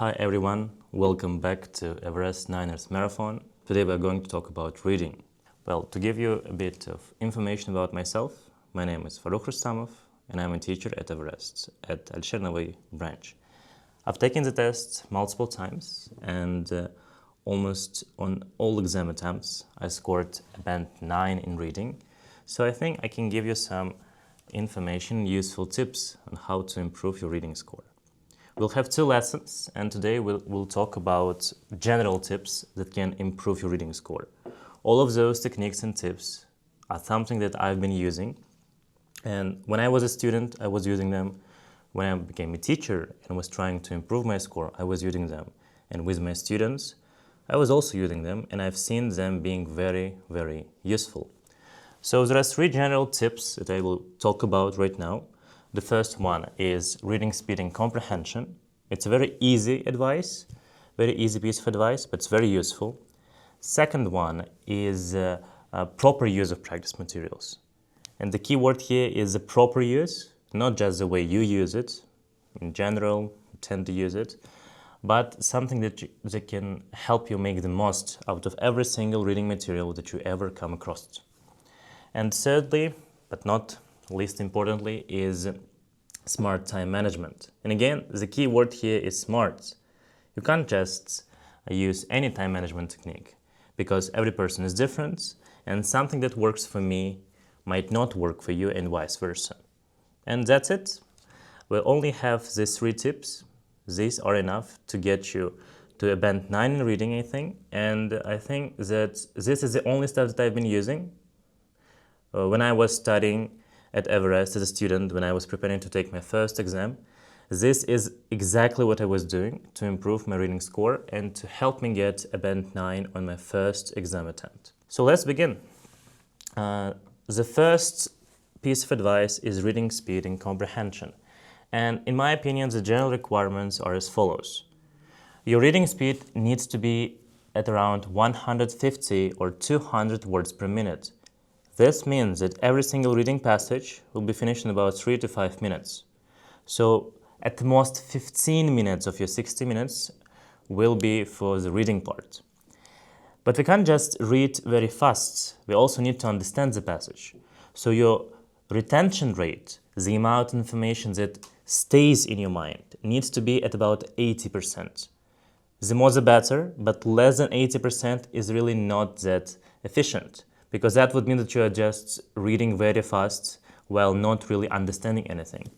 Hi everyone, welcome back to IELTS Niners Marathon. Today we're going to talk about reading. Well, to give you a bit of information about myself, my name is Farrux Rustamov and I'm a teacher at IELTS at Al branch. I've taken the test multiple times and almost on all exam attempts I scored a band 9 in reading. So I think I can give you some information, useful tips on how to improve your reading score. We'll have 2 lessons, and today we'll talk about general tips that can improve your reading score. All of those techniques and tips are something that I've been using, and when I was a student, I was using them. When I became a teacher and was trying to improve my score, I was using them. And with my students, I was also using them, and I've seen them being very, very useful. So there are 3 general tips that I will talk about right now. The first one is reading speed and comprehension. It's a very easy advice, very easy piece of advice, but it's very useful. Second one is proper use of practice materials. And the key word here is the proper use, not just the way you use it. In general, you tend to use it, but something that can help you make the most out of every single reading material that you ever come across. And thirdly, but not least importantly, is smart time management. And again, the key word here is smart. You can't just use any time management technique because every person is different and something that works for me might not work for you and vice versa. And that's it. We'll only have these 3 tips. These are enough to get you to a band 9 in reading, I think. And I think that this is the only stuff that I've been using. When I was studying at IELTS as a student, when I was preparing to take my first exam, this is exactly what I was doing to improve my reading score and to help me get a band 9 on my first exam attempt. So let's begin. The first piece of advice is reading speed and comprehension. And in my opinion, the general requirements are as follows. Your reading speed needs to be at around 150 or 200 words per minute. This means that every single reading passage will be finished in about 3 to 5 minutes. So at the most 15 minutes of your 60 minutes will be for the reading part. But we can't just read very fast, we also need to understand the passage. So your retention rate, the amount of information that stays in your mind, needs to be at about 80%. The more the better, but less than 80% is really not that efficient, because that would mean that you are just reading very fast while not really understanding anything.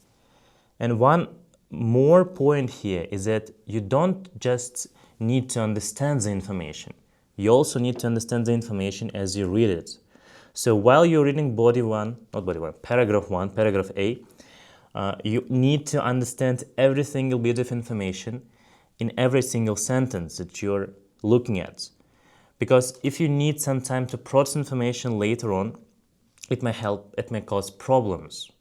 And one more point here is that you don't just need to understand the information. You also need to understand the information as you read it. So while you're reading paragraph 1, paragraph A, you need to understand every single bit of information in every single sentence that you're looking at. Because if you need some time to process information later on, it may cause problems.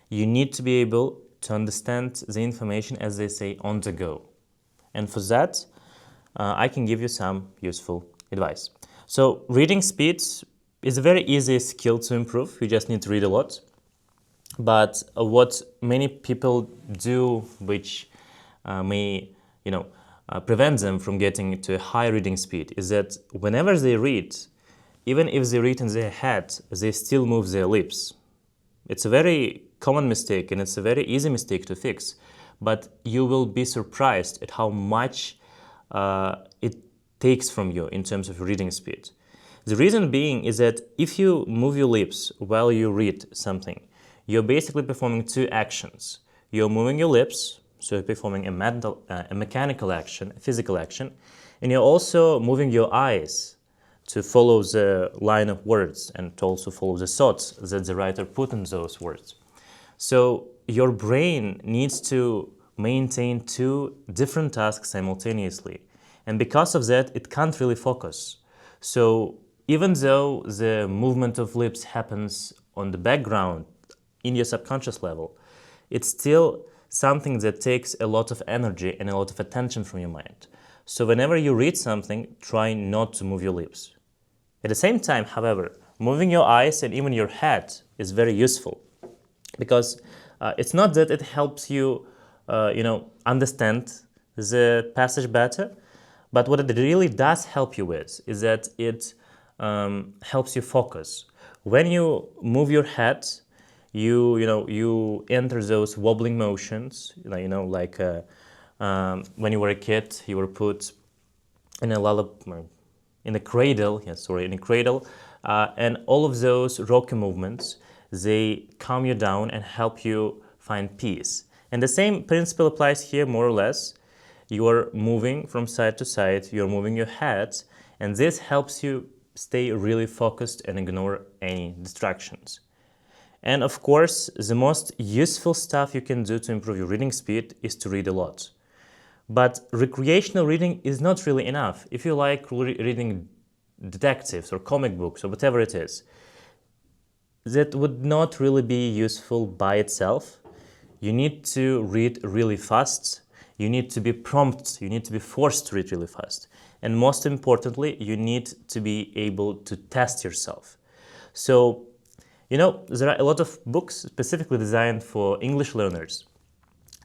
You need to be able to understand the information, as they say, on the go. And for that, I can give you some useful advice. So reading speed is a very easy skill to improve. You just need to read a lot. But what many people do, which may, prevent them from getting to a high reading speed, is that whenever they read, even if they read in their head, they still move their lips. It's a very common mistake and it's a very easy mistake to fix, but you will be surprised at how much it takes from you in terms of reading speed. The reason being is that if you move your lips while you read something, you're basically performing 2 actions. You're moving your lips, so you're performing a mechanical action, a physical action, and you're also moving your eyes to follow the line of words and to also follow the thoughts that the writer put in those words. So your brain needs to maintain 2 different tasks simultaneously, and because of that, it can't really focus. So even though the movement of lips happens on the background in your subconscious level, it's still something that takes a lot of energy and a lot of attention from your mind. So whenever you read something, try not to move your lips. At the same time, however, moving your eyes and even your head is very useful, because it's not that it helps you, understand the passage better. But what it really does help you with is that it helps you focus. When you move your head, you enter those wobbling motions. Like when you were a kid, you were put in a cradle. In a cradle, and all of those rocky movements, they calm you down and help you find peace. And the same principle applies here, more or less. You are moving from side to side, you're moving your head, and this helps you stay really focused and ignore any distractions. And of course, the most useful stuff you can do to improve your reading speed is to read a lot. But recreational reading is not really enough. If you like reading detectives or comic books or whatever it is, that would not really be useful by itself. You need to read really fast. You need to be prompt. You need to be forced to read really fast. And most importantly, you need to be able to test yourself. So, there are a lot of books specifically designed for English learners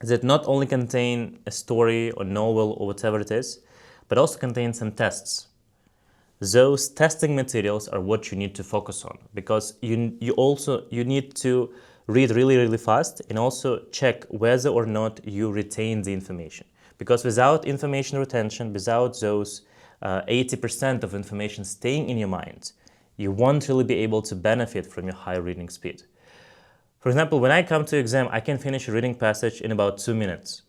that not only contain a story or novel or whatever it is, but also contain some tests. Those testing materials are what you need to focus on, because you need to read really fast and also check whether or not you retain the information. Because without information retention, without those 80% of information staying in your mind, you won't really be able to benefit from your high reading speed. For example, when I come to exam, I can finish a reading passage in about 2 minutes.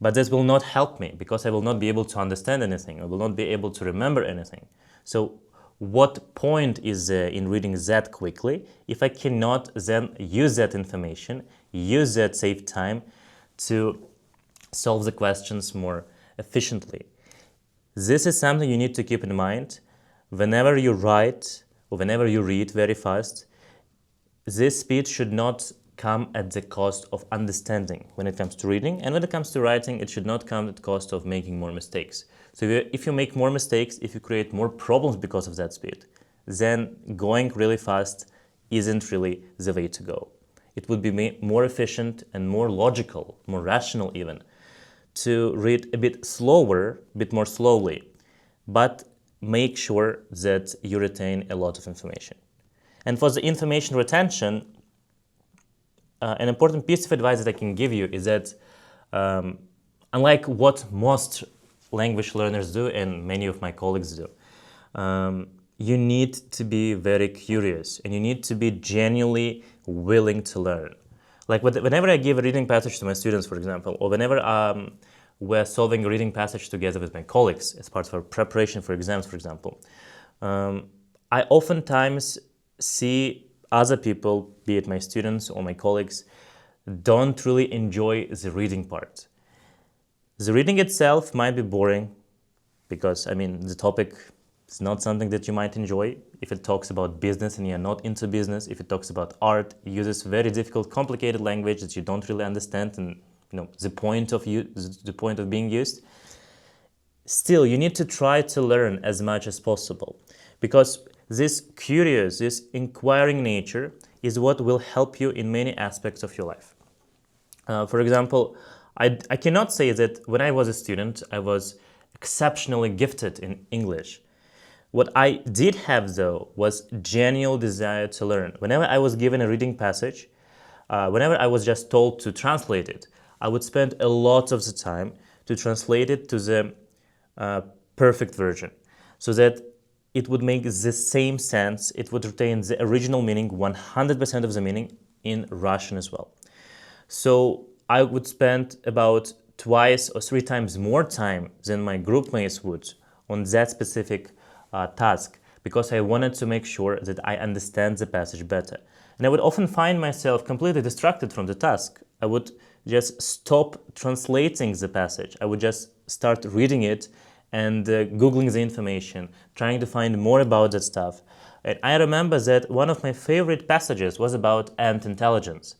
But this will not help me because I will not be able to understand anything. I will not be able to remember anything. So what point is in reading that quickly if I cannot then use that information, use that saved time to solve the questions more efficiently? This is something you need to keep in mind whenever you write or whenever you read very fast. This speed should not come at the cost of understanding when it comes to reading, and when it comes to writing, it should not come at the cost of making more mistakes. So if you make more mistakes, if you create more problems because of that speed, then going really fast isn't really the way to go. It would be more efficient and more logical, more rational even, to read a bit slower, a bit more slowly, but make sure that you retain a lot of information. And for the information retention, an important piece of advice that I can give you is that unlike what most language learners do and many of my colleagues do, you need to be very curious and you need to be genuinely willing to learn. Like whenever I give a reading passage to my students, for example, or whenever we're solving a reading passage together with my colleagues as part of our preparation for exams, for example, I oftentimes see other people, be it my students or my colleagues, don't really enjoy the reading part. The reading itself might be boring because, the topic is not something that you might enjoy. If it talks about business and you're not into business, if it talks about art, it uses very difficult, complicated language that you don't really understand and the point of being used. Still, you need to try to learn as much as possible, because this curious, this inquiring nature is what will help you in many aspects of your life. For example, I cannot say that when I was a student, I was exceptionally gifted in English. What I did have, though, was genuine desire to learn. Whenever I was given a reading passage, whenever I was just told to translate it, I would spend a lot of the time to translate it to the perfect version, so that it would make the same sense, it would retain the original meaning, 100% of the meaning, in Russian as well. So I would spend about 2 or 3 times more time than my group mates would on that specific task, because I wanted to make sure that I understand the passage better. And I would often find myself completely distracted from the task. I would just stop translating the passage. I would just start reading it and Googling the information, trying to find more about that stuff. And I remember that one of my favorite passages was about ant intelligence.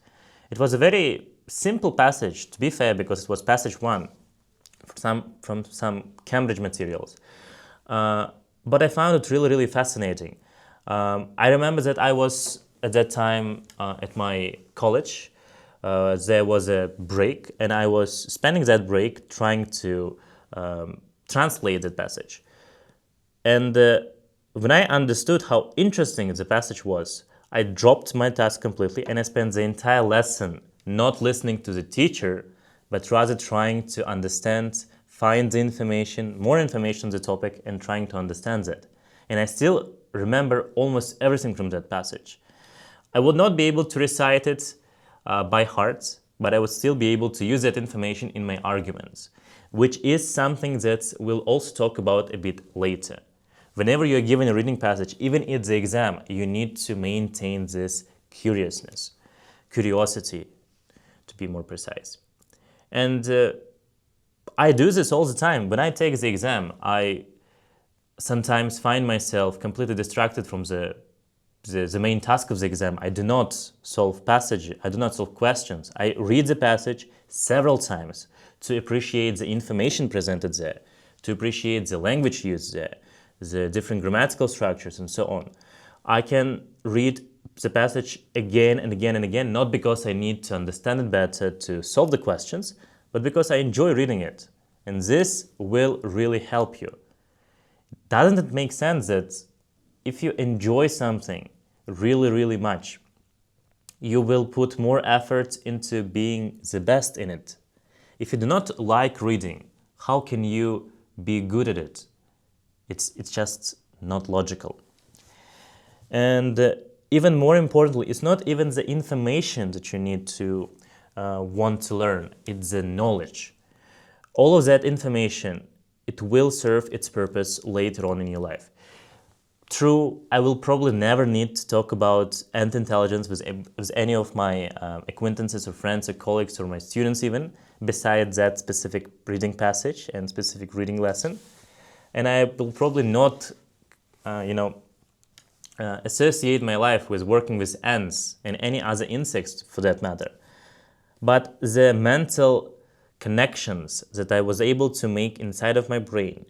It was a very simple passage, to be fair, because it was passage 1 from some Cambridge materials. But I found it really fascinating. I remember that I was at that time at my college there was a break, and I was spending that break trying to translate that passage. And when I understood how interesting the passage was, I dropped my task completely and I spent the entire lesson not listening to the teacher, but rather trying to understand, find the information, more information on the topic, and trying to understand that. And I still remember almost everything from that passage. I would not be able to recite it by heart, but I would still be able to use that information in my arguments, which is something that we'll also talk about a bit later. Whenever you're given a reading passage, even at the exam, you need to maintain this curiosity, to be more precise. And I do this all the time. When I take the exam, I sometimes find myself completely distracted from the main task of the exam. I do not solve passages, I do not solve questions. I read the passage several times to appreciate the information presented there, to appreciate the language used there, the different grammatical structures, and so on. I can read the passage again and again and again, not because I need to understand it better to solve the questions, but because I enjoy reading it. And this will really help you. Doesn't it make sense that if you enjoy something really, really much, you will put more effort into being the best in it? If you do not like reading, how can you be good at it? It's just not logical. And even more importantly, it's not even the information that you need to want to learn, it's the knowledge. All of that information, it will serve its purpose later on in your life. True, I will probably never need to talk about ant intelligence with any of my acquaintances or friends or colleagues or my students even, besides that specific reading passage and specific reading lesson. And I will probably not, associate my life with working with ants and any other insects for that matter. But the mental connections that I was able to make inside of my brain,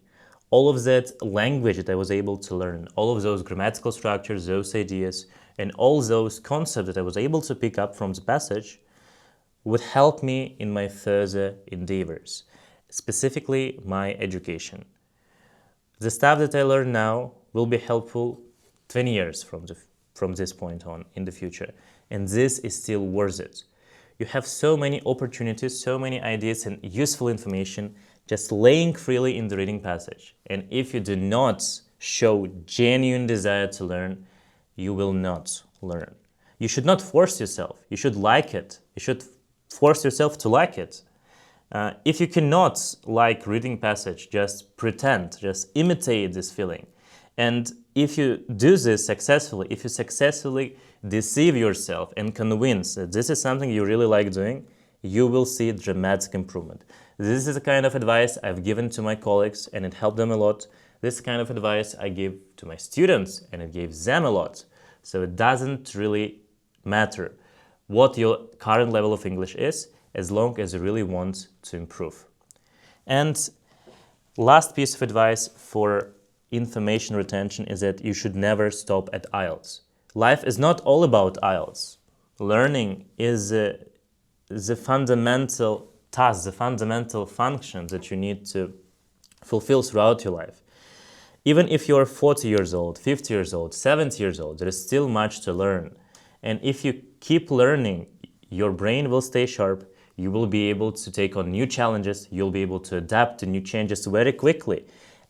all of that language that I was able to learn, all of those grammatical structures, those ideas, and all those concepts that I was able to pick up from the passage would help me in my further endeavors, specifically my education. The stuff that I learn now will be helpful 20 years from this point on in the future, and this is still worth it. You have so many opportunities, so many ideas and useful information just laying freely in the reading passage. And if you do not show genuine desire to learn, you will not learn. You should not force yourself. You should like it. You should force yourself to like it. If you cannot like reading passage, just pretend, just imitate this feeling. And if you do this successfully, if you successfully deceive yourself and convince that this is something you really like doing, you will see dramatic improvement. This is the kind of advice I've given to my colleagues and it helped them a lot. This is the kind of advice I give to my students and it gave them a lot. So it doesn't really matter what your current level of English is, as long as you really want to improve. And last piece of advice for information retention is that you should never stop at IELTS. Life is not all about IELTS. Learning is the fundamental task, the fundamental function that you need to fulfill throughout your life. Even if you're 40 years old, 50 years old, 70 years old, there is still much to learn. And if you keep learning, your brain will stay sharp, you will be able to take on new challenges, you'll be able to adapt to new changes very quickly.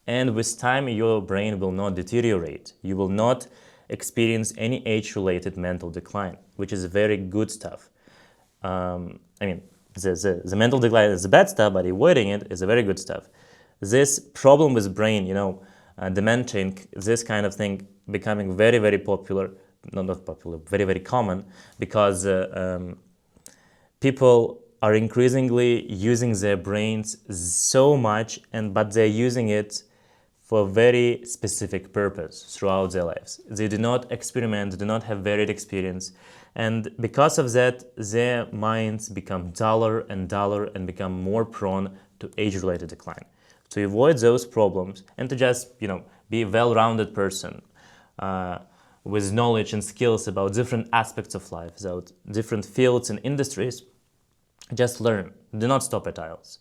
And with time, your brain will not deteriorate. You will not experience any age-related mental decline, which is very good stuff. The mental decline is the bad stuff, but avoiding it is a very good stuff. This problem with brain, dementia, this kind of thing becoming very, very popular, not popular, very, very common, because people are increasingly using their brains so much, but they're using it for a very specific purpose throughout their lives. They do not experiment, they do not have varied experience, and because of that, their minds become duller and duller and become more prone to age-related decline. To avoid those problems and to just, be a well-rounded person, with knowledge and skills about different aspects of life, about different fields and industries, just learn. Do not stop at IELTS.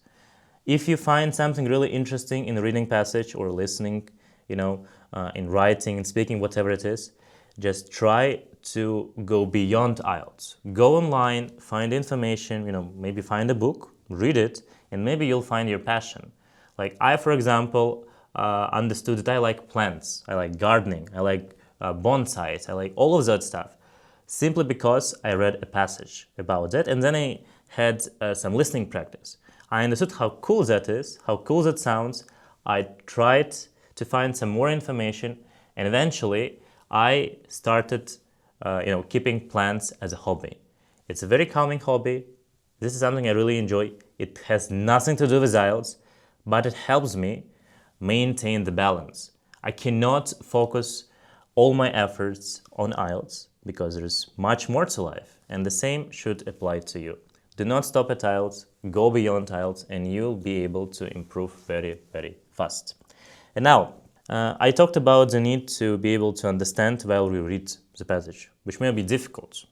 If you find something really interesting in a reading passage or listening, in writing and speaking, whatever it is, just try to go beyond IELTS. Go online, find information, maybe find a book, read it, and maybe you'll find your passion. Like I, for example, understood that I like plants, I like gardening, I like bonsais, I like all of that stuff, simply because I read a passage about that, and then I had some listening practice. I understood how cool that is, how cool that sounds. I tried to find some more information, and eventually I started keeping plants as a hobby. It's a very calming hobby. This is something I really enjoy. It has nothing to do with IELTS, but it helps me maintain the balance. I cannot focus all my efforts on IELTS because there is much more to life, and the same should apply to you. Do not stop at IELTS, go beyond IELTS, and you'll be able to improve very, very fast. And now, I talked about the need to be able to understand while we read the passage, which may be difficult,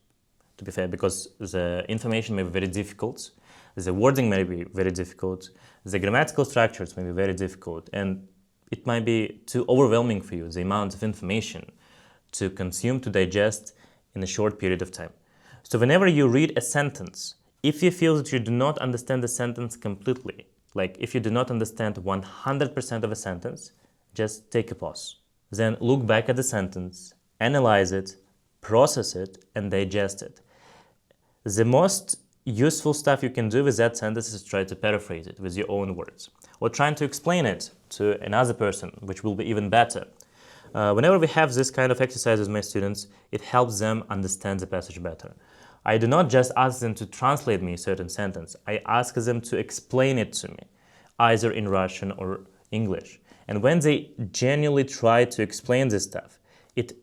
to be fair, because the information may be very difficult, the wording may be very difficult, the grammatical structures may be very difficult, and it might be too overwhelming for you, the amount of information to consume, to digest in a short period of time. So whenever you read a sentence, if you feel that you do not understand the sentence completely, like if you do not understand 100% of a sentence, just take a pause. Then look back at the sentence, analyze it, process it, and digest it. The most useful stuff you can do with that sentence is try to paraphrase it with your own words, or trying to explain it to another person, which will be even better. Whenever we have this kind of exercise with my students, it helps them understand the passage better. I do not just ask them to translate me a certain sentence. I ask them to explain it to me, either in Russian or English. And when they genuinely try to explain this stuff, it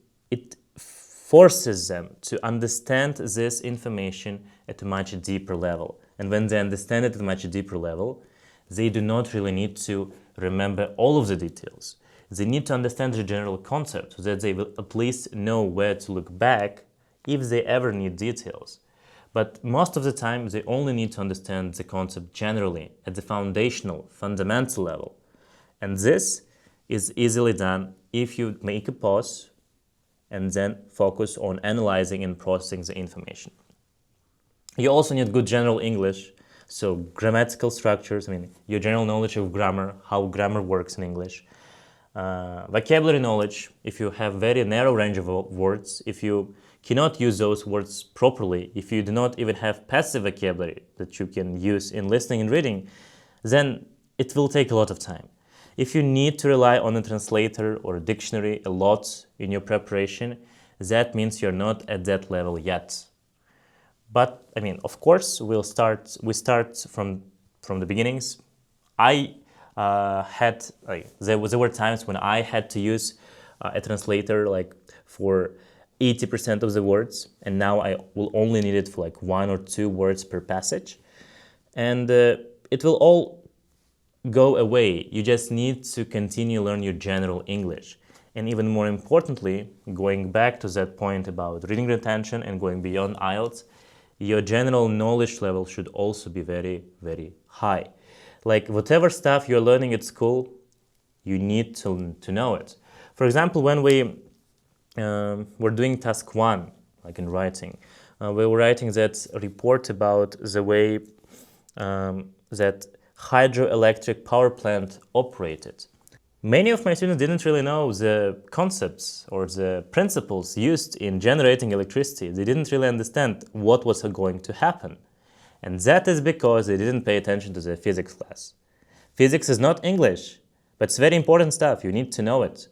forces them to understand this information at a much deeper level. And when they understand it at a much deeper level, they do not really need to remember all of the details. They need to understand the general concept so that they will at least know where to look back if they ever need details. But most of the time, they only need to understand the concept generally at the foundational, fundamental level. And this is easily done if you make a pause and then focus on analyzing and processing the information. You also need good general English, so grammatical structures, your general knowledge of grammar, how grammar works in English. Vocabulary knowledge, if you have very narrow range of words, if you cannot use those words properly, if you do not even have passive vocabulary that you can use in listening and reading, then it will take a lot of time. If you need to rely on a translator or a dictionary a lot in your preparation, that means you're not at that level yet. But, of course, we start from the beginnings. There were times when I had to use a translator for 80% of the words, and now I will only need it for 1 or 2 words per passage. And it will all go away. You just need to continue learn your general English. And even more importantly, going back to that point about reading retention and going beyond IELTS, your general knowledge level should also be very, very high. Whatever stuff you're learning at school, you need to know it. For example, when we were doing task 1, in writing, we were writing that report about the way that hydroelectric power plant operated. Many of my students didn't really know the concepts or the principles used in generating electricity. They didn't really understand what was going to happen. And that is because they didn't pay attention to the physics class. Physics is not English, but it's very important stuff. You need to know it.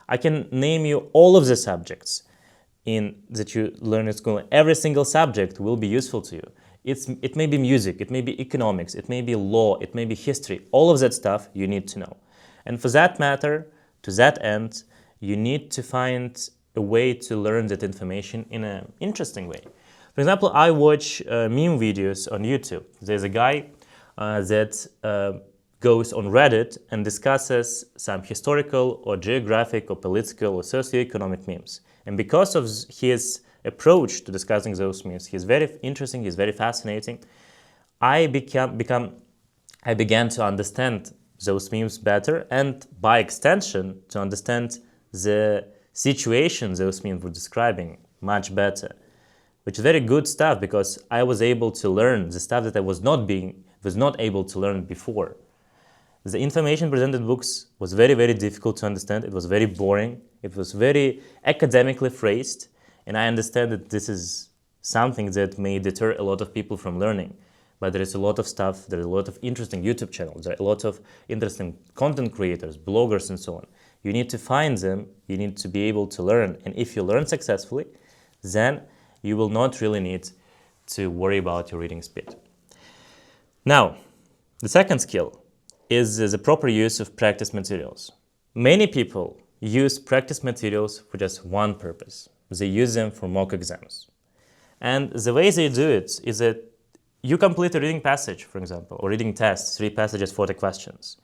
I can name you all of the subjects that you learn at school. Every single subject will be useful to you. It may be music, it may be economics, it may be law, it may be history. All of that stuff you need to know. And for that matter, to that end, you need to find a way to learn that information in an interesting way. For example, I watch meme videos on YouTube. There's a guy that goes on Reddit and discusses some historical or geographic or political or socioeconomic memes. And because of his approach to discussing those memes, he's very interesting, he's very fascinating, I began to understand those memes better, and by extension to understand the situation those memes were describing much better, which is very good stuff because I was able to learn the stuff that I was not able to learn before. The information presented in books was very, very difficult to understand. It was very boring. It was very academically phrased, and I understand that this is something that may deter a lot of people from learning. But there is a lot of stuff, there are a lot of interesting YouTube channels, there are a lot of interesting content creators, bloggers and so on. You need to find them, you need to be able to learn, and if you learn successfully, then you will not really need to worry about your reading speed. Now, the second skill is the proper use of practice materials. Many people use practice materials for just one purpose. They use them for mock exams. And the way they do it is that you complete a reading passage, for example, or reading test, 3 passages, 40 questions.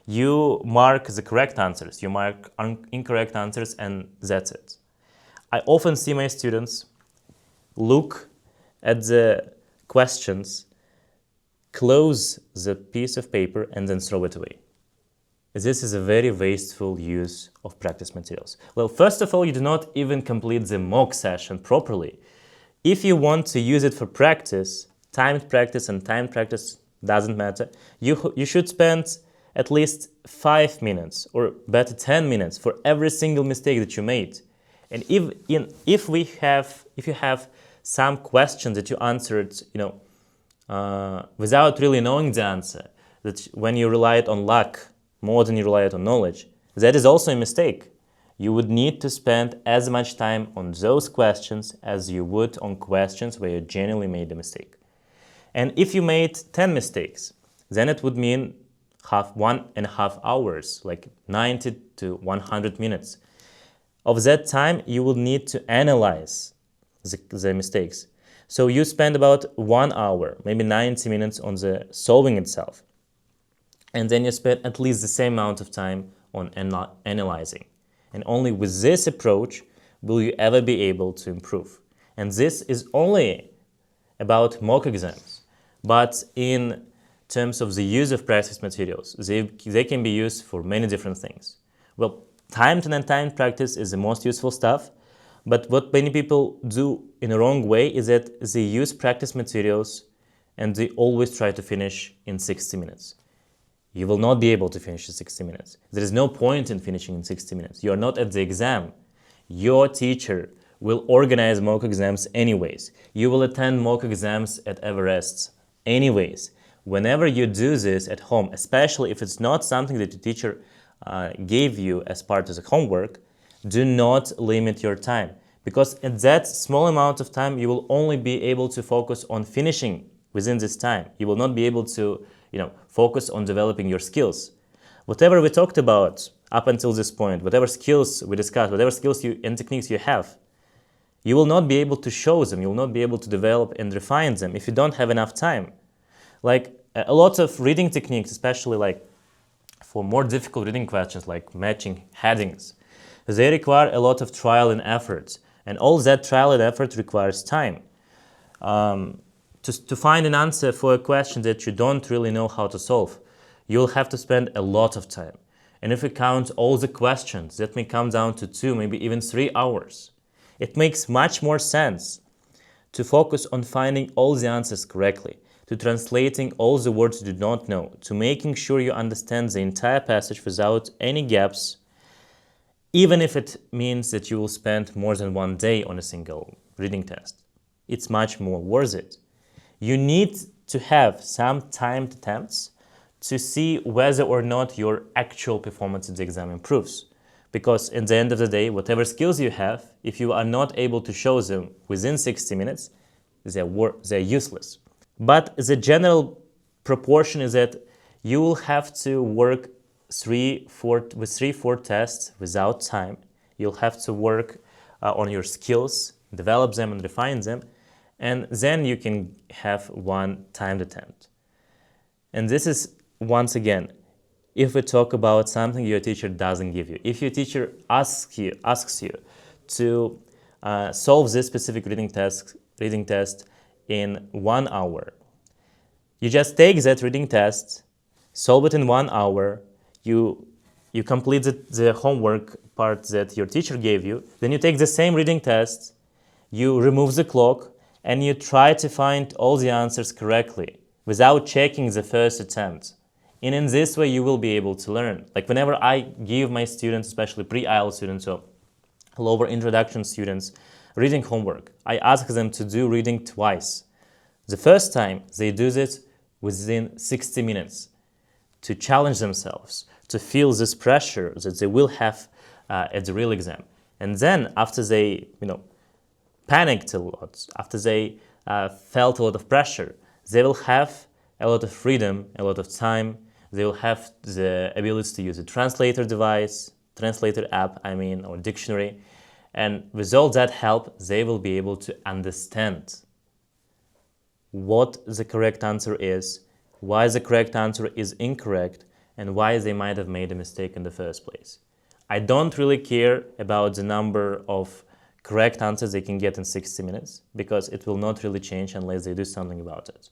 You mark the correct answers, you mark incorrect answers, and that's it. I often see my students look at the questions, close the piece of paper, and then throw it away. This is a very wasteful use of practice materials. Well, first of all, you do not even complete the mock session properly. If you want to use it for practice, timed practice and timed practice doesn't matter, you should spend at least 5 minutes, or better 10 minutes, for every single mistake that you made. And if you have some question that you answered, without really knowing the answer, that when you relied on luck more than you relied on knowledge, that is also a mistake. You would need to spend as much time on those questions as you would on questions where you genuinely made a mistake. And if you made 10 mistakes, then it would mean 1.5 hours, like 90 to 100 minutes. Of that time, you will need to analyze the mistakes. So you spend about 1 hour, maybe 90 minutes on the solving itself. And then you spend at least the same amount of time on analyzing. And only with this approach will you ever be able to improve. And this is only about mock exams. But in terms of the use of practice materials, they can be used for many different things. Well, timed and untimed practice is the most useful stuff, but what many people do in a wrong way is that they use practice materials and they always try to finish in 60 minutes. You will not be able to finish in 60 minutes. There is no point in finishing in 60 minutes. You are not at the exam. Your teacher will organize mock exams anyways. You will attend mock exams at Everest anyways. Whenever you do this at home, especially if it's not something that the teacher gave you as part of the homework, do not limit your time. Because at that small amount of time, you will only be able to focus on finishing within this time. You will not be able to focus on developing your skills. Whatever we talked about up until this point, whatever skills we discussed, whatever skills and techniques you have, you will not be able to show them, you will not be able to develop and refine them if you don't have enough time. Like a lot of reading techniques, especially like for more difficult reading questions like matching headings, they require a lot of trial and effort. And all that trial and effort requires time. To find an answer for a question that you don't really know how to solve, you'll have to spend a lot of time. And if we count all the questions, that may come down to 2, maybe even 3 hours. It makes much more sense to focus on finding all the answers correctly, to translating all the words you do not know, to making sure you understand the entire passage without any gaps, even if it means that you will spend more than 1 day on a single reading test. It's much more worth it. You need to have some timed attempts to see whether or not your actual performance in the exam improves. Because at the end of the day, whatever skills you have, if you are not able to show them within 60 minutes, they're useless. But the general proportion is that you will have to work with 3-4 tests without time. You'll have to work on your skills, develop them and refine them, and then you can have 1 timed attempt. And this is, once again, if we talk about something your teacher doesn't give you. If your teacher asks you to solve this specific reading test in 1 hour, you just take that reading test, solve it in 1 hour, you complete the homework part that your teacher gave you, then you take the same reading test, you remove the clock, and you try to find all the answers correctly without checking the first attempt. And in this way, you will be able to learn. Like whenever I give my students, especially pre-IELTS students or lower introduction students, reading homework, I ask them to do reading twice. The first time, they do this within 60 minutes to challenge themselves, to feel this pressure that they will have at the real exam. And then after they, panicked a lot, after they felt a lot of pressure, they will have a lot of freedom, a lot of time. They will have the ability to use a translator app, or dictionary. And with all that help, they will be able to understand what the correct answer is, why the correct answer is incorrect, and why they might have made a mistake in the first place. I don't really care about the number of correct answers they can get in 60 minutes, because it will not really change unless they do something about it.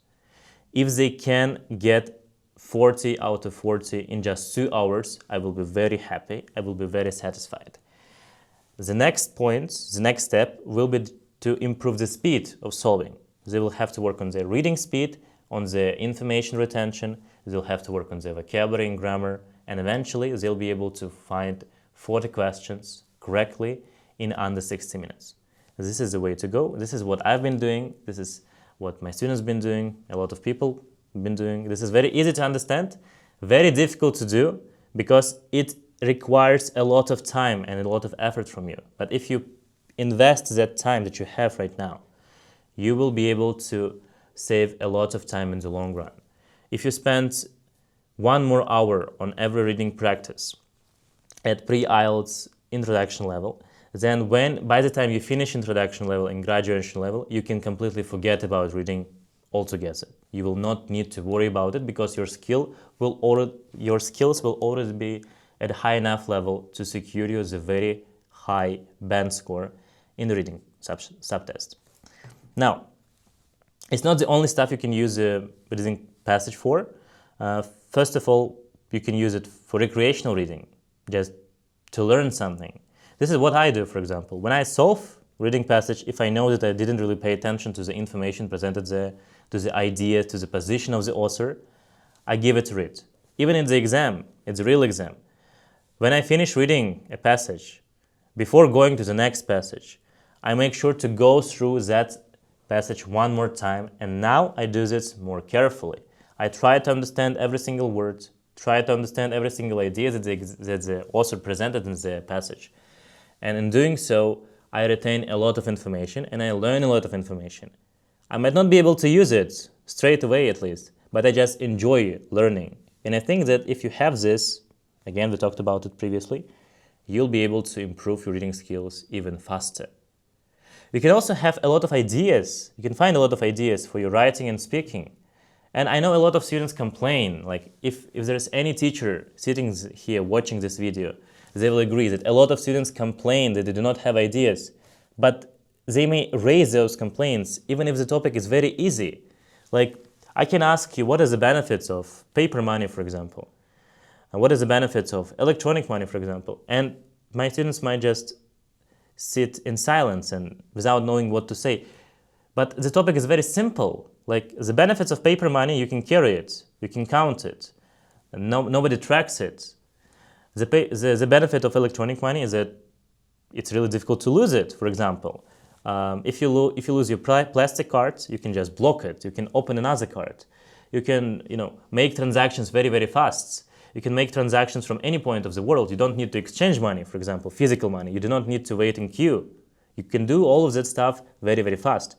If they can get 40 out of 40 in just 2 hours, I will be very happy, I will be very satisfied. The next step will be to improve the speed of solving. They will have to work on their reading speed, on their information retention, they'll have to work on their vocabulary and grammar, and eventually they'll be able to find 40 questions correctly in under 60 minutes. This is the way to go. This is what I've been doing. This is what my students have been doing. A lot of people have been doing. This is very easy to understand, very difficult to do, because it requires a lot of time and a lot of effort from you. But if you invest that time that you have right now, you will be able to save a lot of time in the long run. If you spend 1 more hour on every reading practice at pre-IELTS introduction level, then by the time you finish introduction level and graduation level, you can completely forget about reading altogether. You will not need to worry about it, because your skills will already be at a high enough level to secure you the very high band score in the reading subtest. Now, it's not the only stuff you can use the reading passage for. First of all, you can use it for recreational reading, just to learn something. This is what I do, for example. When I solve reading passage, if I know that I didn't really pay attention to the information presented there, to the idea, to the position of the author, I give it a read. Even in the exam, it's a real exam. When I finish reading a passage, before going to the next passage, I make sure to go through that passage 1 more time, and now I do this more carefully. I try to understand every single word, try to understand every single idea that the author presented in the passage. And in doing so, I retain a lot of information and I learn a lot of information. I might not be able to use it straight away at least, but I just enjoy learning. And I think that if you have this, again, we talked about it previously, you'll be able to improve your reading skills even faster. You can also have a lot of ideas. You can find a lot of ideas for your writing and speaking. And I know a lot of students complain, like if there's any teacher sitting here watching this video, they will agree that a lot of students complain that they do not have ideas. But they may raise those complaints even if the topic is very easy. Like, I can ask you, what are the benefits of paper money, for example? And what are the benefits of electronic money, for example? And my students might just sit in silence and without knowing what to say. But the topic is very simple. Like, the benefits of paper money, you can carry it, you can count it, and nobody tracks it. The benefit of electronic money is that it's really difficult to lose it, for example. If you lose your plastic card, you can just block it. You can open another card. You can, make transactions very, very fast. You can make transactions from any point of the world. You don't need to exchange money, for example, physical money. You do not need to wait in queue. You can do all of that stuff very, very fast.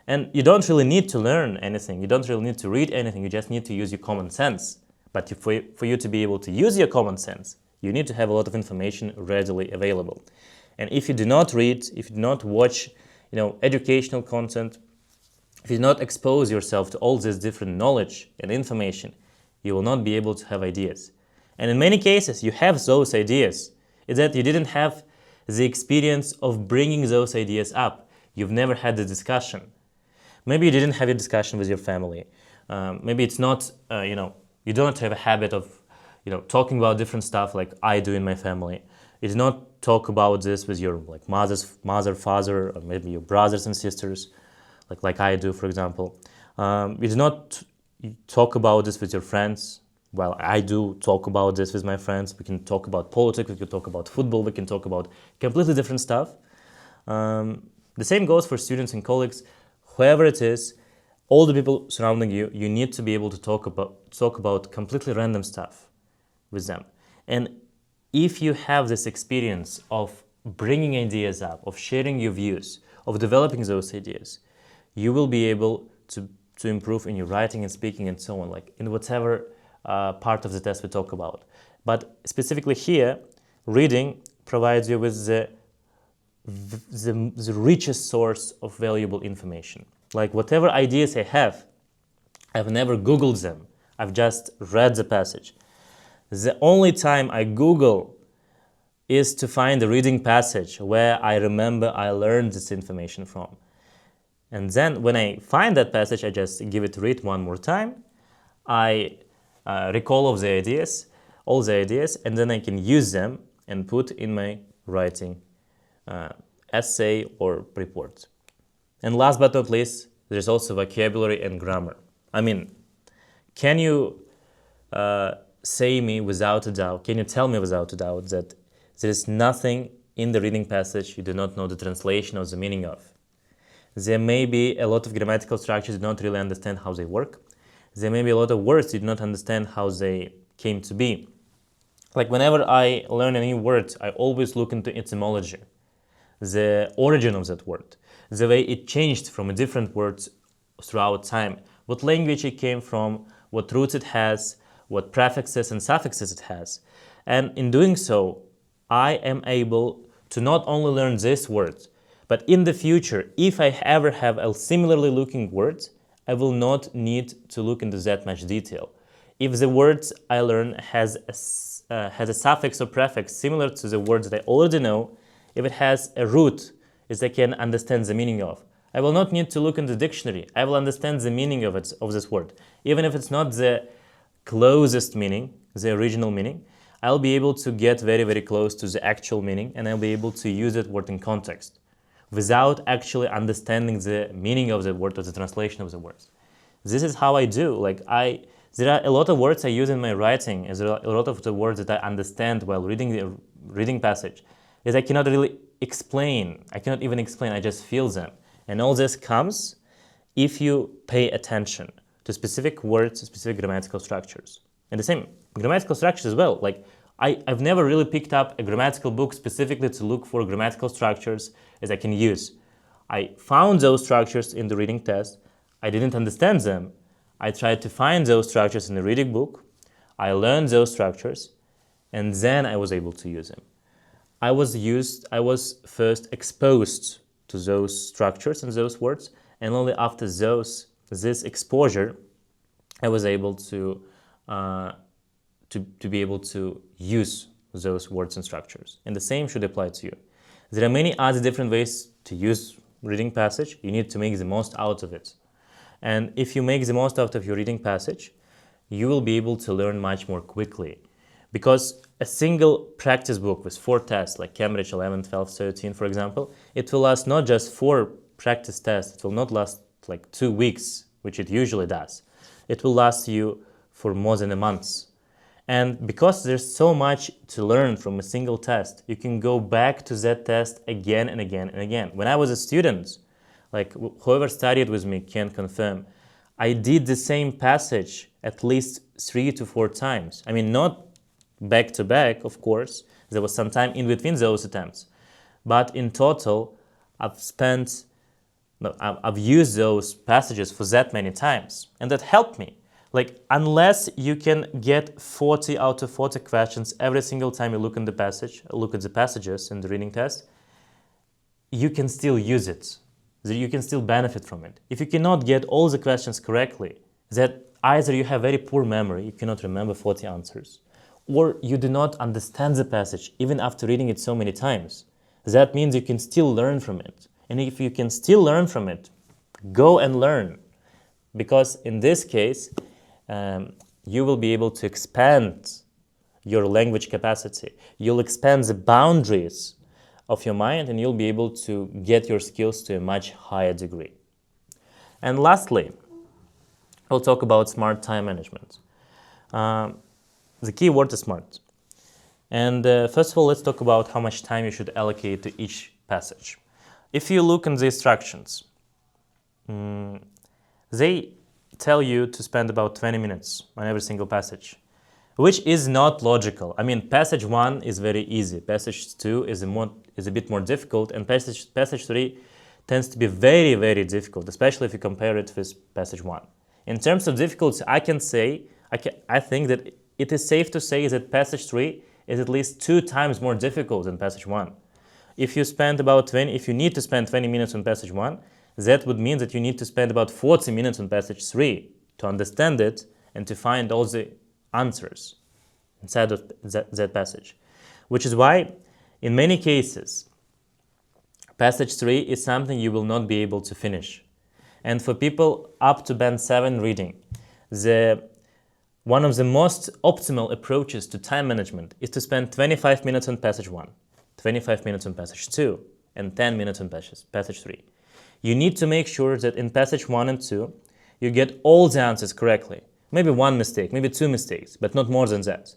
And you don't really need to learn anything. You don't really need to read anything. You just need to use your common sense. But for you to be able to use your common sense, you need to have a lot of information readily available. And if you do not read, if you do not watch, educational content, if you do not expose yourself to all this different knowledge and information, you will not be able to have ideas. And in many cases, you have those ideas. It's that you didn't have the experience of bringing those ideas up. You've never had the discussion. Maybe you didn't have a discussion with your family. Maybe it's not, you don't have a habit of, talking about different stuff like I do in my family. You do not talk about this with your mother, father, or maybe your brothers and sisters, like I do, for example. You do not talk about this with your friends. Well, I do talk about this with my friends. We can talk about politics, we can talk about football, we can talk about completely different stuff. The same goes for students and colleagues. Whoever it is, all the people surrounding you, you need to be able to talk about completely random stuff with them. And if you have this experience of bringing ideas up, of sharing your views, of developing those ideas, you will be able to improve in your writing and speaking and so on, like in whatever part of the test we talk about. But specifically here, reading provides you with the richest source of valuable information. Like whatever ideas I have, I've never Googled them. I've just read the passage. The only time I Google is to find a reading passage where I remember I learned this information from. And then when I find that passage, I just give it a read one more time. I recall all the ideas, and then I can use them and put in my writing essay or report. And last but not least, there's also vocabulary and grammar. I mean, can you say me without a doubt, can you tell me without a doubt that there is nothing in the reading passage you do not know the translation or the meaning of? There may be a lot of grammatical structures you don't really understand how they work. There may be a lot of words you do not understand how they came to be. Like whenever I learn a new word, I always look into etymology, the origin of that word, the way it changed from different words throughout time, what language it came from, what roots it has, what prefixes and suffixes it has. And in doing so, I am able to not only learn this word, but in the future, if I ever have a similarly looking word, I will not need to look into that much detail. If the words I learn has a suffix or prefix similar to the words that I already know, if it has a root that I can understand the meaning of, I will not need to look in the dictionary. I will understand the meaning of this word. Even if it's not the closest meaning, the original meaning, I'll be able to get very, very close to the actual meaning, and I'll be able to use that word in context without actually understanding the meaning of the word or the translation of the words. This is how I do. There are a lot of words I use in my writing, and there are a lot of the words that I understand while reading the reading passage that I cannot really explain. I cannot even explain, I just feel them. And all this comes if you pay attention to specific words, specific grammatical structures. And the same grammatical structures as well. Like I've never really picked up a grammatical book specifically to look for grammatical structures as I can use. I found those structures in the reading test. I didn't understand them. I tried to find those structures in the reading book. I learned those structures, and then I was able to use them. I was first exposed to those structures and those words, and only after this exposure, I was able to be able to use those words and structures. And the same should apply to you. There are many other different ways to use reading passage. You need to make the most out of it. And if you make the most out of your reading passage, you will be able to learn much more quickly. Because a single practice book with 4 tests, like Cambridge 11, 12, 13, for example, it will last not just 4 practice tests, it will not last like 2 weeks, which it usually does. It will last you for more than a month. And because there's so much to learn from a single test, you can go back to that test again and again and again. When I was a student, like whoever studied with me can confirm, I did the same passage at least 3 to 4 times. I mean, not back to back, of course. There was some time in between those attempts. But in total, I've used those passages for that many times. And that helped me. Like, unless you can get 40 out of 40 questions every single time you look at the passages in the reading test, you can still use it. You can still benefit from it. If you cannot get all the questions correctly, that either you have very poor memory, you cannot remember 40 answers, or you do not understand the passage even after reading it so many times, that means you can still learn from it. And if you can still learn from it, go and learn. Because in this case, you will be able to expand your language capacity. You'll expand the boundaries of your mind, and you'll be able to get your skills to a much higher degree. And lastly, I'll talk about smart time management. The key word is smart. And first of all, let's talk about how much time you should allocate to each passage. If you look in the instructions, they tell you to spend about 20 minutes on every single passage, which is not logical. I mean, passage 1 is very easy, passage 2 is a bit more difficult, and passage 3 tends to be very, very difficult, especially if you compare it with passage 1. In terms of difficulty, I think that it is safe to say that passage 3 is at least 2 times more difficult than passage 1. If you need to spend 20 minutes on passage 1, that would mean that you need to spend about 40 minutes on passage 3 to understand it and to find all the answers inside of that passage. Which is why, in many cases, passage 3 is something you will not be able to finish. And for people up to band 7 reading, one of the most optimal approaches to time management is to spend 25 minutes on passage 1, 25 minutes on passage 2, and 10 minutes on passage 3. You need to make sure that in passage 1 and 2, you get all the answers correctly. Maybe 1 mistake, maybe 2 mistakes, but not more than that.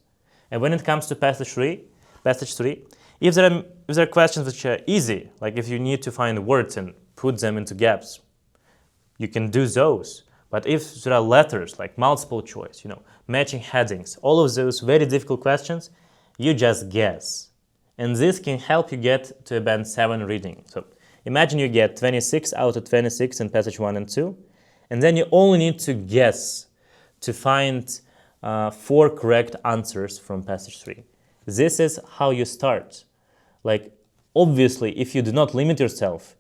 And when it comes to passage 3, if there are questions which are easy, like if you need to find words and put them into gaps, you can do those. But if there are letters like multiple choice, matching headings, all of those very difficult questions, you just guess. And this can help you get to a band 7 reading. So imagine you get 26 out of 26 in passage 1 and 2, and then you only need to guess to find 4 correct answers from passage 3. This is how you start. Like, obviously, if you do not limit yourself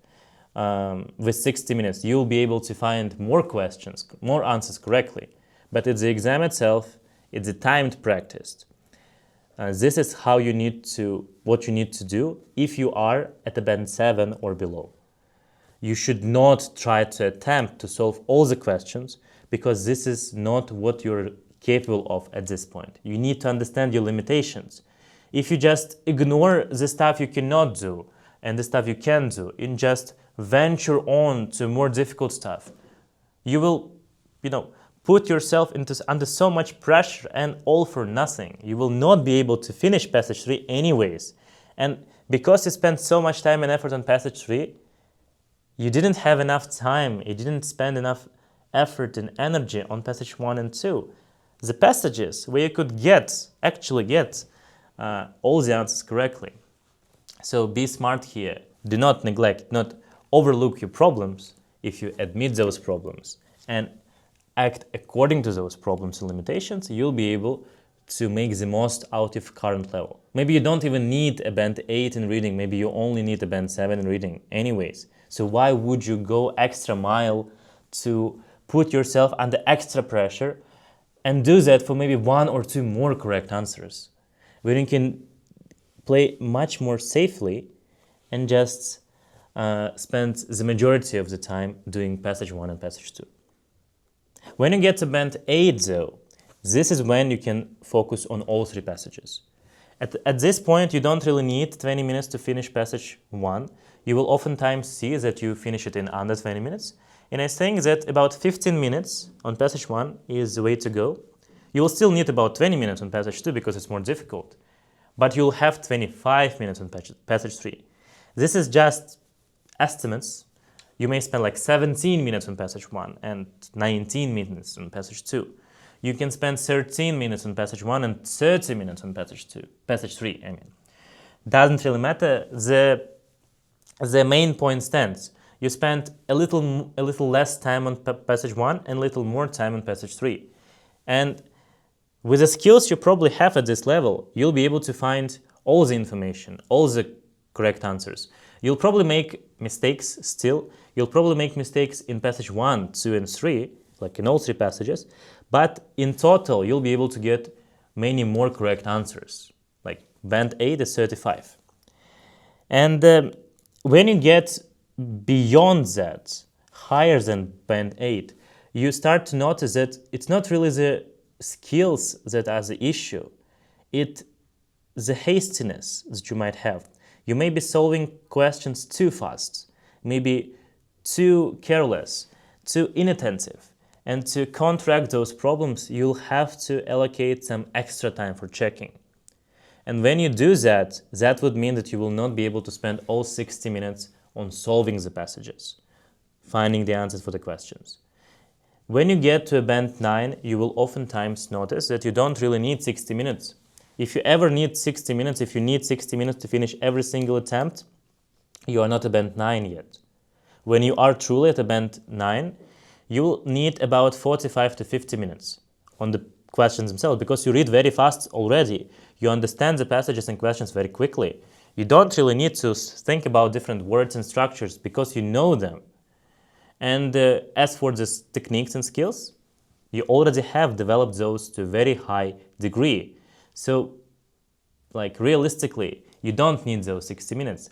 with 60 minutes, you'll be able to find more questions, more answers correctly. But it's the exam itself, it's a timed practice. This is what you need to do if you are at a band 7 or below. You should not try to attempt to solve all the questions, because this is not what you're capable of at this point. You need to understand your limitations. If you just ignore the stuff you cannot do and the stuff you can do and just venture on to more difficult stuff, you will, put yourself under so much pressure and all for nothing. You will not be able to finish passage 3 anyways. And because you spent so much time and effort on passage 3, you didn't have enough time, you didn't spend enough effort and energy on passage 1 and 2. The passages where you could actually get all the answers correctly. So be smart here. Do not neglect, not overlook your problems. If you admit those problems and act according to those problems and limitations, you'll be able to make the most out of current level. Maybe you don't even need a band 8 in reading, maybe you only need a band 7 in reading anyways. So why would you go extra mile to put yourself under extra pressure and do that for maybe 1 or 2 more correct answers, where you can play much more safely and just spend the majority of the time doing passage 1 and passage 2. When you get to band 8 though, this is when you can focus on all 3 passages. At this point, you don't really need 20 minutes to finish passage 1. You will oftentimes see that you finish it in under 20 minutes. And I think that about 15 minutes on passage 1 is the way to go. You will still need about 20 minutes on passage 2 because it's more difficult. But you'll have 25 minutes on passage 3. This is just estimates. You may spend like 17 minutes on passage 1 and 19 minutes on passage 2. You can spend 13 minutes on passage 1 and 30 minutes on passage 3. Doesn't really matter. The main point stands. You spend a little less time on passage 1 and a little more time on passage 3. And with the skills you probably have at this level, you'll be able to find all the information, all the correct answers. You'll probably make mistakes still. You'll probably make mistakes in passage 1, 2, and 3, like in all 3 passages. But in total, you'll be able to get many more correct answers. Like band 8 is 35. And when you get beyond that, higher than band 8, you start to notice that it's not really the skills that are the issue. It's the hastiness that you might have. You may be solving questions too fast, maybe too careless, too inattentive. And to counteract those problems, you'll have to allocate some extra time for checking. And when you do that, that would mean that you will not be able to spend all 60 minutes on solving the passages, finding the answers for the questions. When you get to a band 9, you will oftentimes notice that you don't really need 60 minutes. If you ever need 60 minutes, if you need 60 minutes to finish every single attempt, you are not a band 9 yet. When you are truly at a band 9, you will need about 45 to 50 minutes on the questions themselves, because you read very fast already. You understand the passages and questions very quickly. You don't really need to think about different words and structures because you know them. And as for the techniques and skills, you already have developed those to a very high degree. So, like realistically, you don't need those 60 minutes.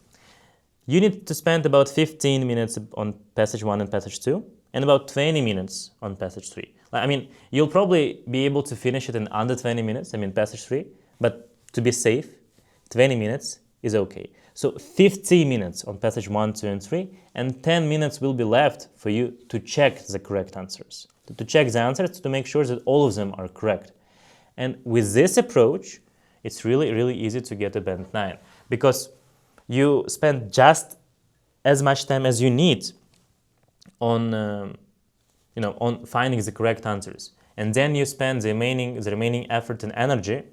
You need to spend about 15 minutes on passage 1 and passage 2, and about 20 minutes on passage 3. I mean, you'll probably be able to finish it in under 20 minutes, passage 3, but to be safe, 20 minutes is okay. So 50 minutes on passage 1, 2, and 3, and 10 minutes will be left for you to check the correct answers. To check the answers to make sure that all of them are correct. And with this approach, it's really, really easy to get a band 9, because you spend just as much time as you need on on finding the correct answers, and then you spend the remaining effort and energy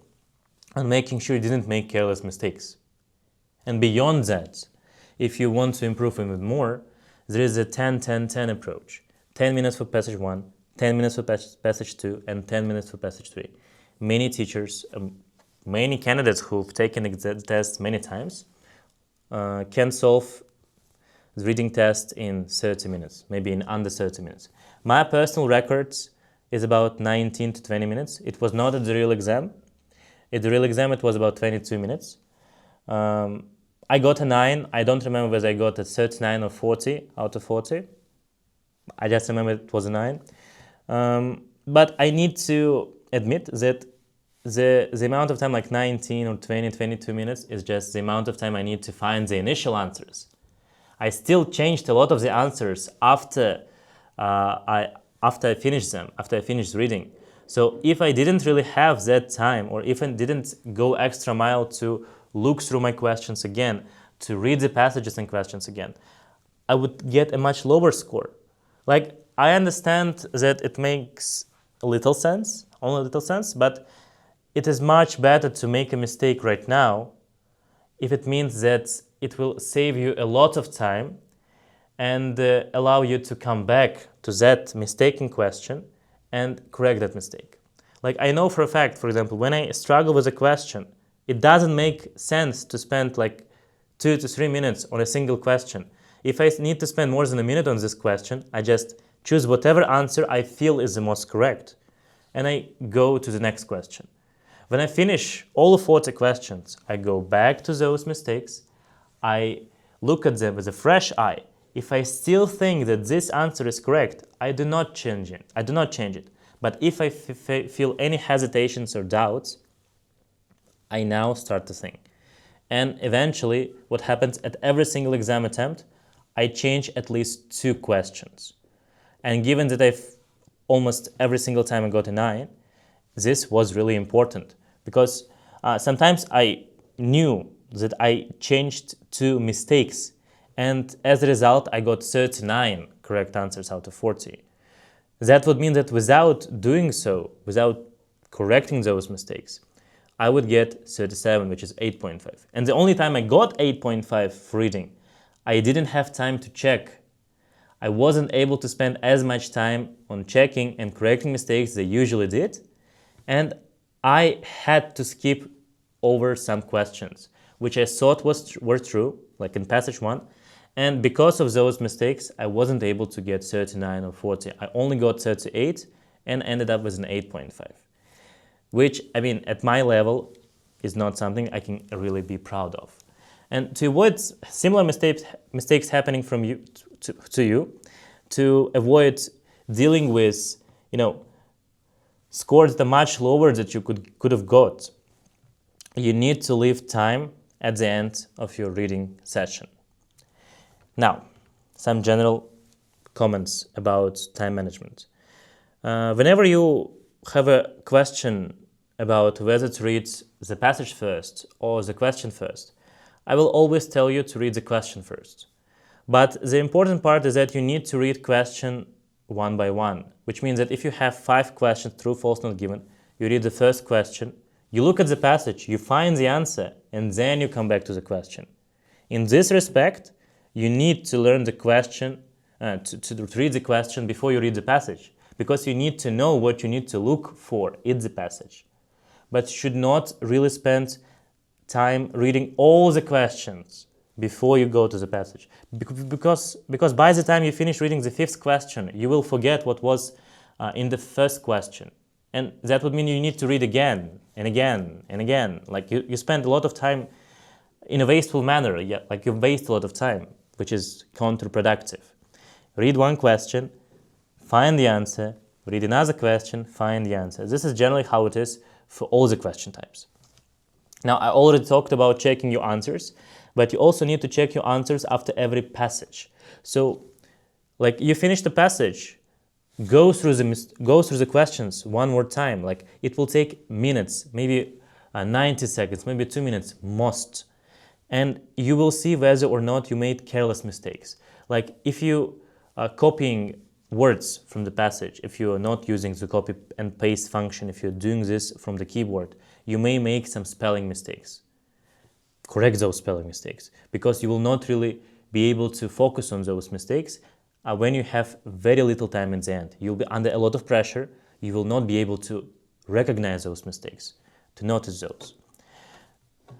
on making sure you didn't make careless mistakes. And beyond that, if you want to improve even more, there is a 10-10-10 approach. 10 minutes for passage 1, 10 minutes for passage 2, and 10 minutes for passage 3. Many teachers, many candidates who've taken the test many times can solve the reading test in 30 minutes, maybe in under 30 minutes. My personal record is about 19 to 20 minutes. It was not at the real exam. At the real exam, it was about 22 minutes. I got a 9. I don't remember whether I got a 39 or 40 out of 40. I just remember it was a 9. But I need to admit that the amount of time, like 19 or 20, 22 minutes, is just the amount of time I need to find the initial answers. I still changed a lot of the answers after I finished them, after I finished reading. So if I didn't really have that time, or if I didn't go extra mile to look through my questions again, to read the passages and questions again, I would get a much lower score. Like, I understand that it makes only a little sense, but it is much better to make a mistake right now if it means that it will save you a lot of time and allow you to come back to that mistaken question and correct that mistake. Like, I know for a fact, for example, when I struggle with a question, it doesn't make sense to spend like 2 to 3 minutes on a single question. If I need to spend more than a minute on this question, I just choose whatever answer I feel is the most correct, and I go to the next question. When I finish all 40 questions, I go back to those mistakes, I look at them with a fresh eye. If I still think that this answer is correct, I do not change it. But if I feel any hesitations or doubts, I now start to think. And eventually, what happens at every single exam attempt, I change at least 2 questions. And given that almost every single time I got a 9, this was really important, because sometimes I knew that I changed 2 mistakes, and as a result I got 39 correct answers out of 40. That would mean that without doing so, without correcting those mistakes, I would get 37, which is 8.5. And the only time I got 8.5 for reading, I didn't have time to check. I wasn't able to spend as much time on checking and correcting mistakes as I usually did, and I had to skip over some questions, which I thought were true, like in passage 1, and because of those mistakes, I wasn't able to get 39 or 40. I only got 38 and ended up with an 8.5. which, I mean, at my level, is not something I can really be proud of. And to avoid similar mistakes happening from you to you, to avoid dealing with, scores that are much lower that you could have got, you need to leave time at the end of your reading session. Now, some general comments about time management. Whenever you have a question about whether to read the passage first or the question first, I will always tell you to read the question first. But the important part is that you need to read question one by one, which means that if you have 5 questions, true, false, not given, you read the first question, you look at the passage, you find the answer, and then you come back to the question. In this respect, you need to learn the question, to read the question before you read the passage, because you need to know what you need to look for in the passage. But you should not really spend time reading all the questions before you go to the passage. Because by the time you finish reading the 5th question, you will forget what was in the first question. And that would mean you need to read again and again and again. Like you spend a lot of time in a wasteful manner. Yeah, like you waste a lot of time, which is counterproductive. Read one question, find the answer, read another question, find the answer. This is generally how it is for all the question types. Now, I already talked about checking your answers, but you also need to check your answers after every passage. So, like you finish the passage, go through the questions one more time. Like it will take minutes, maybe 90 seconds, maybe 2 minutes most. And you will see whether or not you made careless mistakes. Like if you are copying words from the passage, if you are not using the copy and paste function, if you're doing this from the keyboard, you may make some spelling mistakes. Correct those spelling mistakes, because you will not really be able to focus on those mistakes when you have very little time in the end. You'll be under a lot of pressure. You will not be able to recognize those mistakes, to notice those.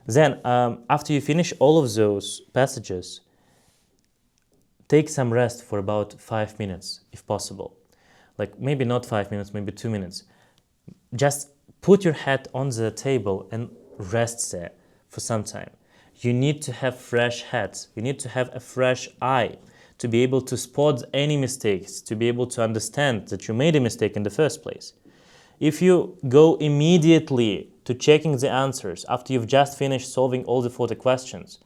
Then, after you finish all of those passages, take some rest for about 5 minutes, if possible. Like maybe not 5 minutes, maybe 2 minutes. Just put your head on the table and rest there for some time. You need to have fresh heads. You need to have a fresh eye to be able to spot any mistakes, to be able to understand that you made a mistake in the first place. If you go immediately to checking the answers after you've just finished solving all the 40 questions,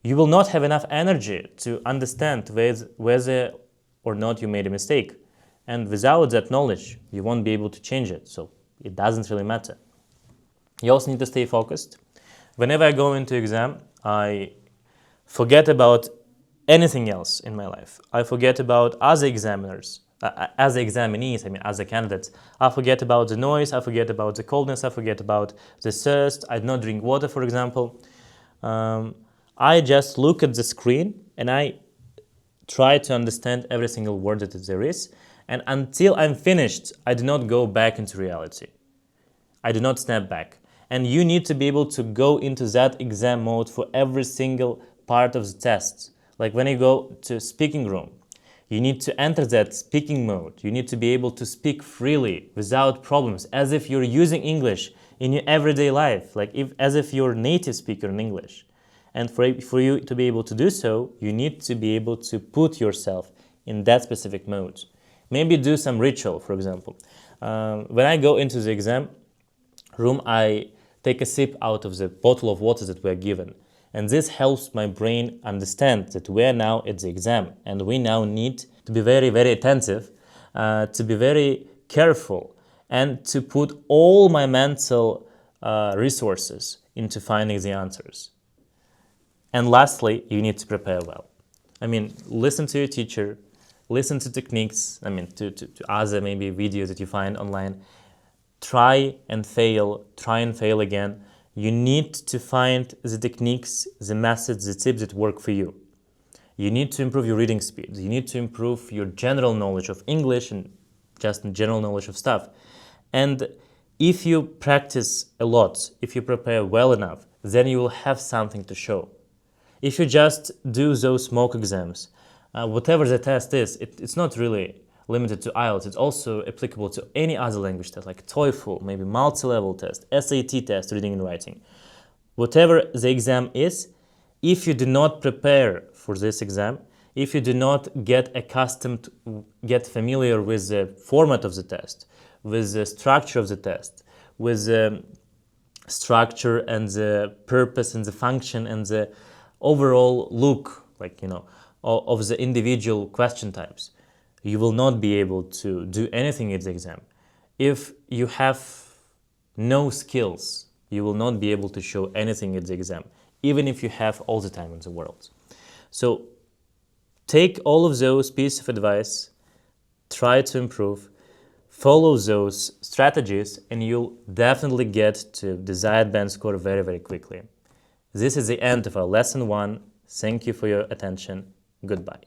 you will not have enough energy to understand whether or not you made a mistake. And without that knowledge, you won't be able to change it. So it doesn't really matter. You also need to stay focused. Whenever I go into exam, I forget about anything else in my life. I forget about other examiners, other examinees, other candidates. I forget about the noise, I forget about the coldness, I forget about the thirst. I do not drink water, for example. I just look at the screen and I try to understand every single word that there is. And until I'm finished, I do not go back into reality. I do not snap back. And you need to be able to go into that exam mode for every single part of the test. Like when you go to speaking room, you need to enter that speaking mode. You need to be able to speak freely, without problems, as if you're using English in your everyday life, as if you're a native speaker in English. And for you to be able to do so, you need to be able to put yourself in that specific mode. Maybe do some ritual, for example. When I go into the exam room, I take a sip out of the bottle of water that we're given. And this helps my brain understand that we're now at the exam and we now need to be very, very attentive, to be very careful, and to put all my mental resources into finding the answers. And lastly, you need to prepare well. Listen to your teacher, listen to techniques, to other maybe videos that you find online. Try and fail again. You need to find the techniques, the methods, the tips that work for you. You need to improve your reading speed. You need to improve your general knowledge of English and just general knowledge of stuff. And if you practice a lot, if you prepare well enough, then you will have something to show. If you just do those mock exams, whatever the test is, it's not really limited to IELTS. It's also applicable to any other language test, like TOEFL, maybe multi-level test, SAT test, reading and writing. Whatever the exam is, if you do not prepare for this exam, if you do not get accustomed, get familiar with the format of the test, with the structure of the test, with the structure and the purpose and the function and the overall look, like, of the individual question types, you will not be able to do anything in the exam. If you have no skills, you will not be able to show anything in the exam, even if you have all the time in the world. So take all of those pieces of advice, try to improve, follow those strategies, and you'll definitely get to desired band score very, very quickly. This is the end of our lesson 1. Thank you for your attention. Goodbye.